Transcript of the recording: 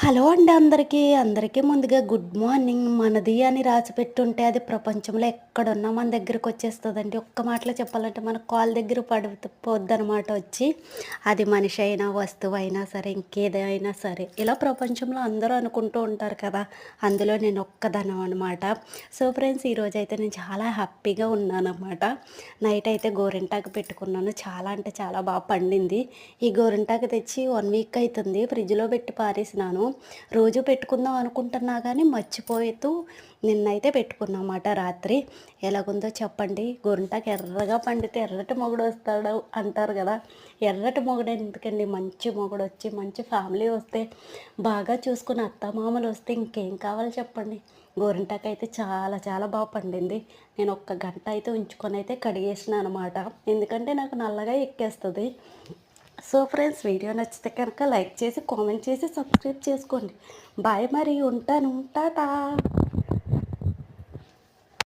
Hello అండి అందరికీ. అందరికీ ముందుగా గుడ్ మార్నింగ్. మనది అని రాసిపెట్టుంటే అది ప్రపంచంలో ఎక్కడున్నా మన దగ్గరకొచ్చేస్తదండి. ఒక్క మాటలో చెప్పాలంటే మన కాళ్ళ దగ్గర పోద్దనమాట వచ్చి. అది మనిషి అయినా, వస్తువైనా సరే, ఇంకేదైనా సరే. ఇలా ప్రపంచంలో అందరూ అనుకుంటూ ఉంటారు కదా! అందులో నేను ఒక్కదాన్నం అనమాట. సో ఫ్రెండ్స్, ఈరోజైతే నేను చాలా హ్యాపీగా ఉన్నాననమాట. నైట్ అయితే గోరింటాకు పెట్టుకున్నాను. చాలా అంటే చాలా పండింది. ఈ గోరింటాకు తెచ్చి 1 వీక్ అయితుంది. ఫ్రిడ్జ్‌లో పెట్టి పారేసినాను. రోజు పెట్టుకుందాం అనుకుంటున్నా కానీ మర్చిపోతూ నిన్నైతే పెట్టుకున్నమాట రాత్రి. ఎలాగుందో చెప్పండి. గోరింటాకు ఎర్రగా పండితే ఎర్రటి మొగుడొస్తాడు అంటారు కదా! ఎర్రటి మొగుడు ఎందుకండి, మంచి మొగుడొచ్చి మంచి ఫ్యామిలీ వస్తే, బాగా చూసుకుని అత్తమామలు వస్తే ఇంకేం కావాలి చెప్పండి. గోరింటాకు అయితే చాలా చాలా పండింది. నేను ఒక్క గంట అయితే ఉంచుకొని అయితే కడిగేసినా అనమాట. ఎందుకంటే నాకు నల్లగా ఎక్కేస్తుంది. సో ఫ్రెండ్స్, వీడియో నచ్చితే కనుక లైక్ చేసి, కామెంట్ చేసి, సబ్స్క్రైబ్ చేసుకోండి. బాయ్, మరి ఉంటాను. టాటా.